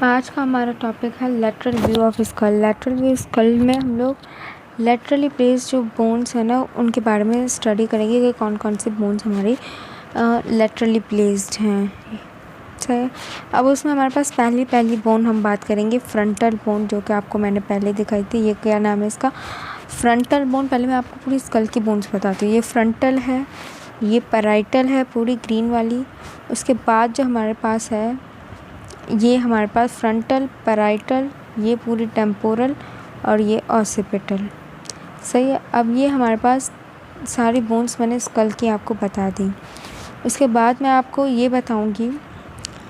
आज का हमारा टॉपिक है lateral view of skull. Lateral view skull में हम लोग लेटरली प्लेस्ड जो बोन्स हैं ना उनके बारे में स्टडी करेंगे कि कौन कौन से बोन्स हमारे लेटरली प्लेस्ड हैं। सही है। अब उसमें हमारे पास पहली बोन हम बात करेंगे फ्रंटल बोन, जो कि आपको मैंने पहले दिखाई थी। ये क्या नाम है इसका? Frontal bone. पहले मैं आपको पूरी स्कल की बोन्स बताती हूँ। ये फ्रंटल है, ये पैराइटल है पूरी ग्रीन वाली। उसके बाद जो हमारे पास है ये हमारे पास फ्रंटल, पैराइटल, ये पूरी टेम्पोरल और ये ऑसिपिटल। सही है। अब ये हमारे पास सारी बोन्स मैंने स्कल की आपको बता दी। उसके बाद मैं आपको ये बताऊंगी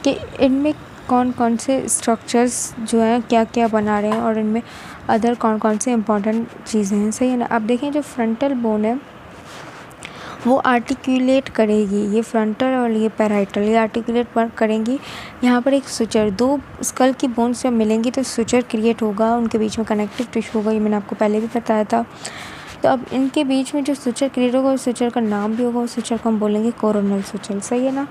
कि इनमें कौन कौन से स्ट्रक्चर्स जो हैं क्या क्या बना रहे हैं और इनमें अदर कौन कौन से इम्पॉर्टेंट चीज़ें हैं। सही है ना। अब देखें जो फ्रंटल बोन है वो आर्टिकुलेट करेगी, ये फ्रंटल और ये पैराइटल, ये आर्टिकुलेट करेंगी। यहाँ पर एक सुचर, दो स्कल की बोन्स जब मिलेंगी तो सुचर क्रिएट होगा, उनके बीच में कनेक्टिव टिश्यू होगा। ये मैंने आपको पहले भी बताया था। तो अब इनके बीच में जो सुचर क्रिएट होगा उस सुचर का नाम भी होगा, उस सुचर को हम बोलेंगे कोरोनल सुचर। सही है ना।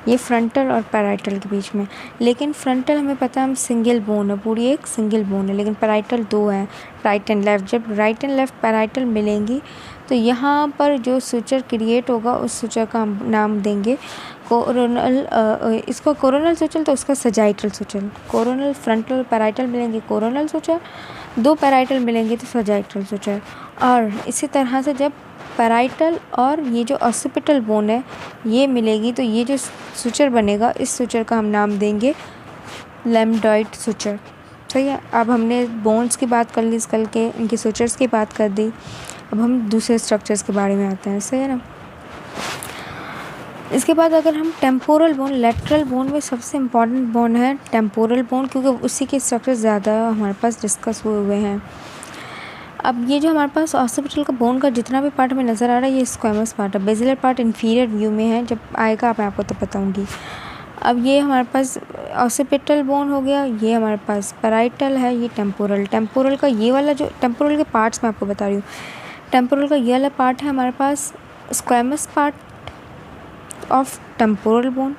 ये फ्रंटल और पैराइटल के बीच में। लेकिन फ्रंटल हमें पता है हम सिंगल बोन है, पूरी एक सिंगल बोन है। लेकिन पैराइटल दो है, राइट एंड लेफ़्ट। जब राइट एंड लेफ़्ट पैराइटल मिलेंगी तो यहाँ पर जो सुचर क्रिएट होगा उस सुचर का हम नाम देंगे कोरोनल। इसको कोरोनल सुचर तो उसका sagittal suture. Coronal frontal parietal मिलेंगे कोरोनल सुचर, दो पैराइटल मिलेंगे तो सजाइटल सुचर। और इसी तरह से जब पैराइटल और ये जो ऑसिपिटल बोन है ये मिलेगी तो ये जो सुचर बनेगा इस सुचर का हम नाम देंगे लैम्डॉइड सुचर। सही है। अब हमने बोन्स की बात कर ली, स्कल के, इनकी सुचर्स की बात कर दी। अब हम दूसरे स्ट्रक्चर्स के बारे में आते हैं। सही है ना। इसके बाद अगर हम टेम्पोरल बोन, लेटरल बोन में सबसे इम्पॉर्टेंट बोन है टेम्पोरल बोन, क्योंकि उसी के स्ट्रक्चर ज़्यादा हमारे पास डिस्कस हुए हैं। अब ये जो हमारे पास ऑसिपिटल का बोन का जितना भी पार्ट हमें नज़र आ रहा है ये स्क्वैमस पार्ट है। बेसिलर पार्ट इंफीरियर व्यू में है, जब आएगा मैं आपको तो बताऊँगी। अब ये हमारे पास ऑसिपिटल बोन हो गया, ये हमारे पास पैराइटल है, ये टेम्पोरल। टेम्पोरल का ये वाला जो टेम्पोरल के पार्ट्स मैं आपको बता रही हूँ। टेम्पोरल का ये वाला पार्ट है हमारे पास squamous part of temporal bone.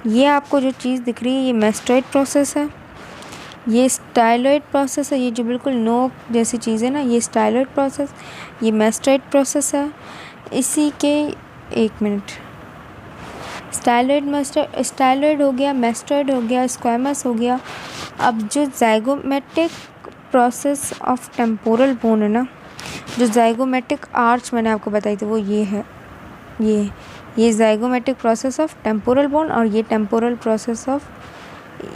ये आपको जो चीज़ दिख रही है ये मेस्टोइड प्रोसेस है, ये स्टाइलॉइड प्रोसेस है। ये जो बिल्कुल नोक जैसी चीज़ है ना ये स्टाइलॉइड प्रोसेस, ये मेस्टोइड प्रोसेस है। इसी के एक मिनट, स्टाइलॉइड हो गया, मेस्टोइड हो गया, स्क्वैमस हो गया। अब जो ज़ाइगोमेटिक प्रोसेस ऑफ टेम्पोरल बोन है ना, जो ज़ाइगोमेटिक आर्च मैंने आपको बताई थी वो ये है, ये ज़ाइगोमेटिक प्रोसेस ऑफ टेम्पोरल बोन। और ये टेम्पोरल प्रोसेस ऑफ,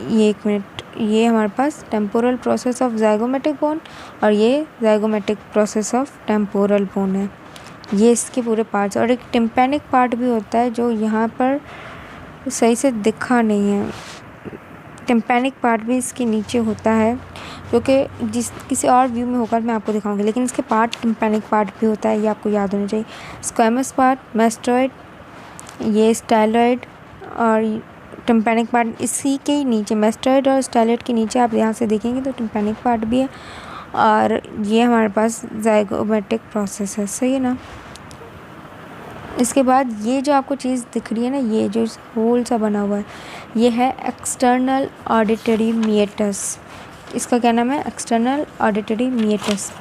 ये एक मिनट, ये हमारे पास टेम्पोरल प्रोसेस ऑफ ज़ाइगोमेटिक बोन और ये ज़ाइगोमेटिक प्रोसेस ऑफ टेम्पोरल बोन है। ये इसके पूरे पार्ट्स। और एक टिम्पैनिक पार्ट भी होता है जो यहाँ पर सही से दिखा नहीं है। टिम्पैनिक पार्ट भी इसके नीचे होता है, जो कि जिस किसी और व्यू में होकर मैं आपको दिखाऊंगी। लेकिन इसके पार्ट टिम्पैनिक पार्ट भी होता है, ये आपको याद होना चाहिए। स्क्वैमस पार्ट, मेस्टोइड, ये स्टाइलॉइड और टिम्पैनिक पार्ट इसी के ही नीचे। मेस्टोइड और स्टाइलॉइड के नीचे आप यहाँ से देखेंगे तो टिम्पैनिक पार्ट भी है और ये हमारे पास ज़ाइगोमेटिक प्रोसेस है। सही है ना। इसके बाद ये जो आपको चीज़ दिख रही है ना, ये जो होल सा बना हुआ है ये है एक्सटर्नल ऑडिटरी मीएटस। इसका क्या नाम है? External auditory meatus.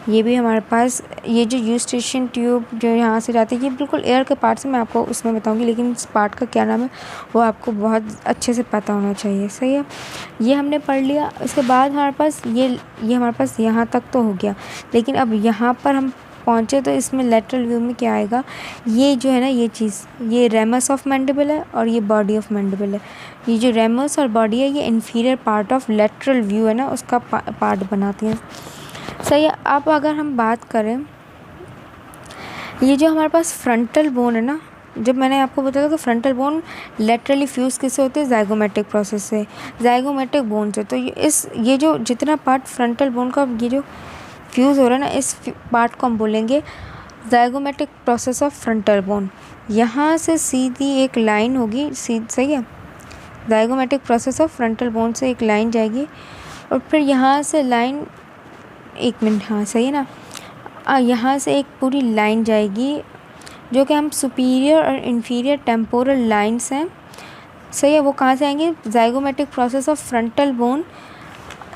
ये भी हमारे पास, ये जो यूस्टेशियन ट्यूब जो यहाँ से जाती है ये बिल्कुल एयर के पार्ट से मैं आपको उसमें बताऊंगी, लेकिन इस पार्ट का क्या नाम है वो आपको बहुत अच्छे से पता होना चाहिए। सही है। ये हमने पढ़ लिया। इसके बाद हमारे पास ये हमारे पास यहाँ तक तो हो गया। लेकिन अब यहाँ पर हम पहुँचे तो इसमें लेटरल व्यू में क्या आएगा, ये जो है ना ये चीज़, ये रेमस ऑफ मैंडिबल है और ये बॉडी ऑफ मैंडिबल है। ये जो रेमस और बॉडी है ये inferior part of lateral view है ना उसका पार्ट बनाती हैं। सही है। अब अगर हम बात करें ये जो हमारे पास फ्रंटल बोन है ना, जब मैंने आपको बताया कि फ्रंटल बोन लेटरली फ्यूज़ किससे होती है? ज़ाइगोमेटिक प्रोसेस से, ज़ाइगोमेटिक बोन से। तो ये जो जितना पार्ट फ्रंटल बोन का ये जो फ्यूज़ हो रहा है ना इस पार्ट को हम बोलेंगे ज़ाइगोमेटिक प्रोसेस ऑफ फ्रंटल बोन। यहाँ से सीधी एक लाइन होगी, सही है। ज़ाइगोमेटिक प्रोसेस ऑफ फ्रंटल बोन से एक लाइन जाएगी और फिर यहाँ से लाइन, एक मिनट, हाँ सही है ना। यहाँ से एक पूरी लाइन जाएगी जो कि हम सुपीरियर और इन्फीरियर टेम्पोरल लाइंस हैं। सही है, वो कहाँ से आएंगे, ज़ाइगोमेटिक प्रोसेस ऑफ फ्रंटल बोन,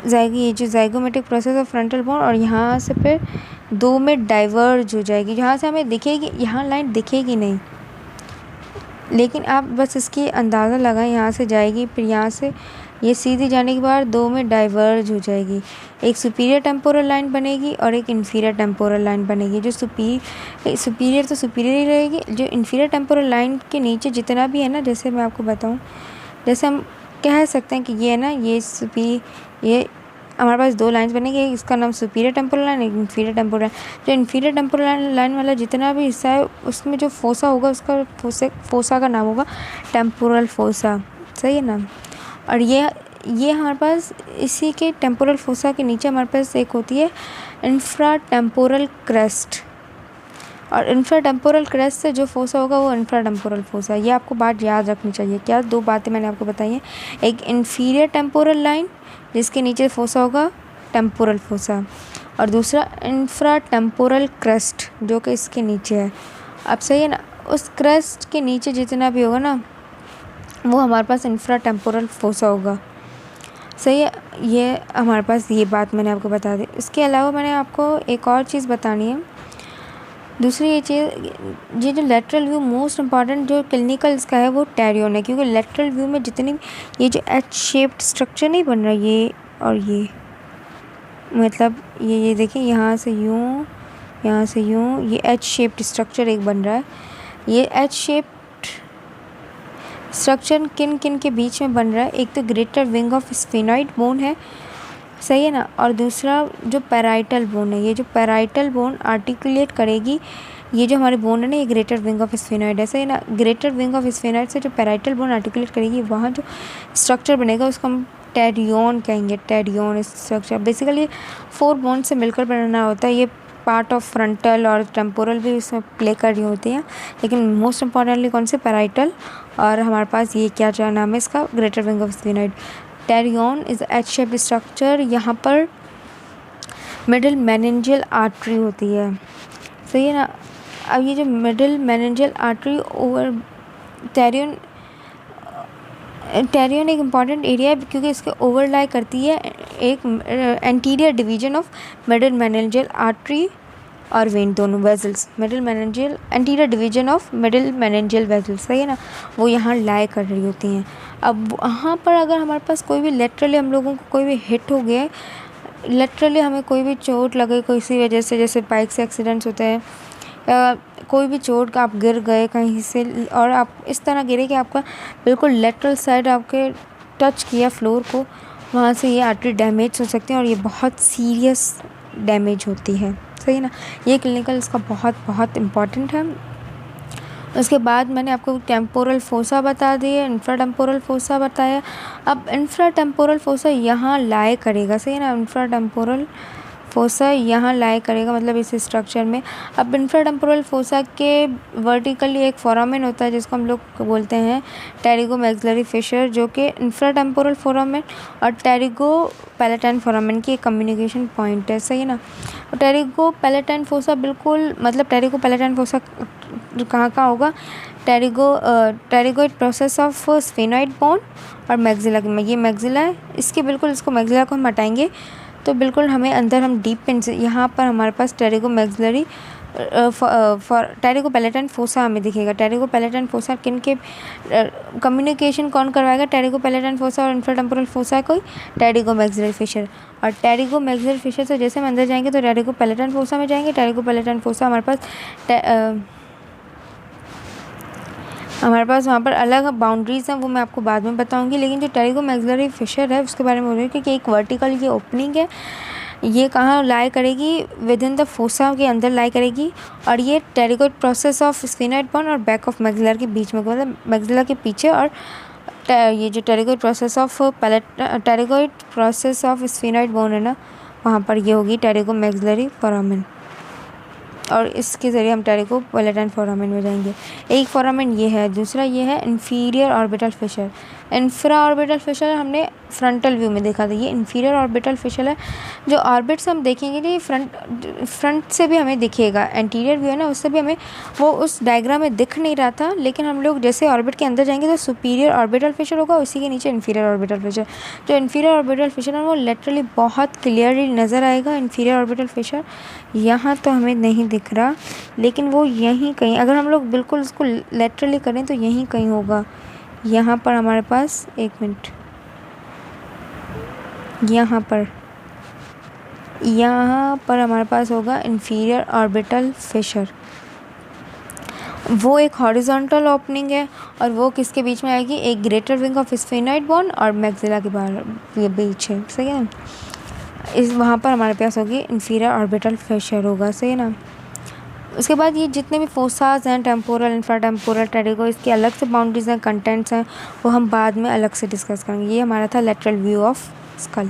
ये जो ज़ाइगोमेटिक प्रोसेस ऑफ फ्रंटल बोन, और यहाँ से फिर 2 में डाइवर्ज हो जाएगी, जहाँ से हमें दिखेगी, यहाँ लाइन दिखेगी नहीं, लेकिन आप बस इसकी अंदाज़ा लगाएं, यहाँ से जाएगी, फिर यहाँ से ये सीधी जाने के बाद 2 में डाइवर्ज हो जाएगी, एक सुपीरियर टेम्पोरल लाइन बनेगी और एक इन्फीरियर टेम्पोरल लाइन बनेगी। जो सुपीरियर तो सुपीरियर ही रहेगी, जो इन्फीरियर टेम्पोरल लाइन के नीचे जितना भी है ना, जैसे मैं आपको बताऊँ, जैसे हम कह सकते हैं कि ये है ना, ये हमारे पास 2 लाइन्स बनेंगे, इसका नाम सुपीरियर टेम्पोरल लाइन, एक इन्फीरियर टेम्पोरल लाइन। जो इन्फीरियर टेम्पोरल लाइन वाला जितना भी हिस्सा है उसमें जो फोसा होगा, उसका फोसा का नाम होगा टेम्पोरल फोसा, सही है ना। और ये हमारे पास इसी के टेम्पोरल फोसा के नीचे हमारे पास एक होती है इंफ्रा टेम्पोरल क्रेस्ट, और इंफ्रा टेम्पोरल क्रेस्ट से जो फोसा होगा वो इंफ्रा टेम्पोरल फोसा। ये आपको बात याद रखनी चाहिए। क्या 2 बातें मैंने आपको बताई हैं, एक इन्फीरियर टेम्पोरल लाइन जिसके नीचे फोसा होगा टेम्पोरल फोसा, और दूसरा इंफ्रा टेम्पोरल क्रेस्ट जो कि इसके नीचे है। अब सही है ना, उस क्रेस्ट के नीचे जितना भी होगा ना वो हमारे पास इंफ्रा टेम्पोरल फोसा होगा, सही है। ये हमारे पास ये बात मैंने आपको बता दी। इसके अलावा मैंने आपको एक और चीज़ बतानी है, दूसरी ये चीज़, ये जो लेटरल व्यू मोस्ट इम्पॉर्टेंट जो क्लिनिकल इसका है वो टेरियन है, क्योंकि लेटरल व्यू में जितनी ये जो एच शेप्ड स्ट्रक्चर नहीं बन रहा, ये और ये मतलब ये देखिए, यहाँ से यूँ, यहाँ से यूँ, ये एच शेप्ड स्ट्रक्चर एक बन रहा है। ये एच शेप्ड स्ट्रक्चर किन किन के बीच में बन रहा है, एक तो greater wing of sphenoid bone है, सही है ना, और दूसरा जो पैराइटल बोन है, ये जो पैराइटल बोन आर्टिकुलेट करेगी, ये जो हमारे बोन है ना, ये ग्रेटर विंग ऑफ स्फेनॉइड है, सही है ना। ग्रेटर विंग ऑफ स्फेनॉइड से जो पैराइटल बोन आर्टिकुलेट करेगी, वहाँ जो स्ट्रक्चर बनेगा उसको हम टेरियन कहेंगे। टेरियन स्ट्रक्चर बेसिकली 4 बोन से मिलकर बनना होता है। ये पार्ट ऑफ फ्रंटल और टेम्पोरल भी इसमें प्ले कर रही होती हैं, लेकिन मोस्ट इम्पॉर्टेंटली कौन से, पैराइटल, और हमारे पास ये क्या नाम है इसका, greater wing of sphenoid. Pterion is H shaped structure, यहाँ पर मिडिल मेनिंजियल आर्टरी होती है, सही है ना। अब ये जो मिडिल मेनिंजियल आर्टरी ओवर टेरियन एक इम्पॉर्टेंट एरिया है, क्योंकि इसके ओवरलाई करती है एक anterior division of middle meningeal artery और वेन, दोनों vessels, middle meningeal anterior division of middle meningeal vessels, सही है ना, वो यहाँ लाई कर रही होती हैं। अब वहाँ पर अगर हमारे पास कोई भी लेटरली हम लोगों को कोई भी हिट हो गया, लेटरली हमें कोई भी चोट लगे किसी वजह से, जैसे बाइक से एक्सीडेंट्स होते हैं, कोई भी चोट का आप गिर गए कहीं से और आप इस तरह गिरे कि आपका बिल्कुल लेटरल साइड आपके टच किया फ्लोर को, वहाँ से ये आर्टरी डैमेज हो सकती है और ये बहुत सीरियस डैमेज होती है, सही है ना। ये क्लिनिकल इसका बहुत इम्पॉर्टेंट है। उसके बाद मैंने आपको टेम्पोरल फोसा बता दिए, इंफ्रा टेम्पोरल फोसा बताया। अब इंफ्रा टेम्पोरल फोसा यहाँ लाई करेगा, सही है ना, इंफ्रा टेम्पोरल फोसा यहाँ लाई करेगा, मतलब इस स्ट्रक्चर में। अब इंफ्रा टेम्पोरल फोसा के वर्टिकली एक फोरामेन होता है जिसको हम लोग बोलते हैं टेरिगो मैक्सिलरी फिशर, जो कि इंफ्रा टेम्पोरल फोरामेन और टेरिगो पैलेटाइन फोरामेन की एक कम्युनिकेशन पॉइंट है, सही है ना। टेरिगो पैलेटाइन फोसा बिल्कुल, मतलब टेरिगो पैलेटाइन फोसा कहाँ होगा, pterygoid process of sphenoid bone और मैक्सिला में, ये मैक्सिला है, इसके बिल्कुल इसको मैक्सिला को हम हटाएंगे तो बिल्कुल हमें अंदर हम डीप पिन से यहाँ पर हमारे पास pterygo maxillary pterygo palatine fossa हमें दिखेगा। टेरिगो पैलेटाइन फोसा किन के कम्युनिकेशन कौन करवाएगा, टेरिगो पैलेटाइन फोसा और इंफ्रा टेम्पोरल फोसा को टेरिगो मैक्सिलरी फिशर। और टेरिगो मैक्सिलरी फिशर से जैसे हम अंदर जाएंगे तो टेरिगो पैलेटाइन फोसा में जाएंगे। टेरिगो पैलेटाइन फोसा हमारे पास वहाँ पर अलग बाउंड्रीज़ हैं, वो मैं आपको बाद में बताऊंगी। लेकिन जो टेरिगो मैक्सिलरी फिशर है उसके बारे में बोल रही हूँ कि एक वर्टिकल ये ओपनिंग है, ये कहाँ लाई करेगी, विद इन द फोसा के अंदर लाई करेगी, और ये pterygoid process of sphenoid bone और बैक ऑफ मैक्सिलर के बीच में, मतलब मैक्सिलर के पीछे। और ये जो pterygoid process of sphenoid bone है ना, वहाँ पर ये होगी टेरिगो मैक्सिलरी फोरामेन, और इसके ज़रिए हम टेरिगो पैलेटाइन फोरामेन में जाएंगे। एक फोरामेन ये है, दूसरा ये है inferior orbital Fisher. Infra orbital Fisher हमने फ्रंटल व्यू में देखा था। ये इंफीरियर ऑर्बिटल फिशर है। जो ऑर्बिट से हम देखेंगे नहीं, फ्रंट से भी हमें दिखेगा। एंटीरियर व्यू है ना, उससे भी हमें वो उस डायग्राम में दिख नहीं रहा था, लेकिन हम लोग जैसे ऑर्बिट के अंदर जाएंगे तो सुपीरियर ऑर्बिटल फिशर होगा, उसी के नीचे इंफीरियर ऑर्बिटल फिशर। जो इंफीरियर ऑर्बिटल फिशर है वो लेटरली बहुत क्लियरली नज़र आएगा। इंफीरियर ऑर्बिटल फिशर यहाँ तो हमें नहीं दिख रहा, लेकिन वो यहीं कहीं, अगर हम लोग बिल्कुल उसको लेटरली करें तो यहीं कहीं होगा। यहाँ पर हमारे पास, एक मिनट, यहाँ पर हमारे पास होगा इंफीरियर ऑर्बिटल फिशर। वो एक हॉरिजॉन्टल ओपनिंग है, और वो किसके बीच में आएगी? एक greater wing of sphenoid bone और मैक्सिला के बीच है, सही है ना। वहाँ पर हमारे पास होगी इंफीरियर ऑर्बिटल फिशर होगा, सही है ना। उसके बाद ये जितने भी फोसाज हैं, टेम्पोरल, इंफ्राटेम्पोरल, टेरिगो, इसकी अलग से बाउंड्रीज हैं, कंटेंट्स हैं, वो हम बाद में अलग से डिस्कस करेंगे। ये हमारा था लेटरल व्यू ऑफ स्कल।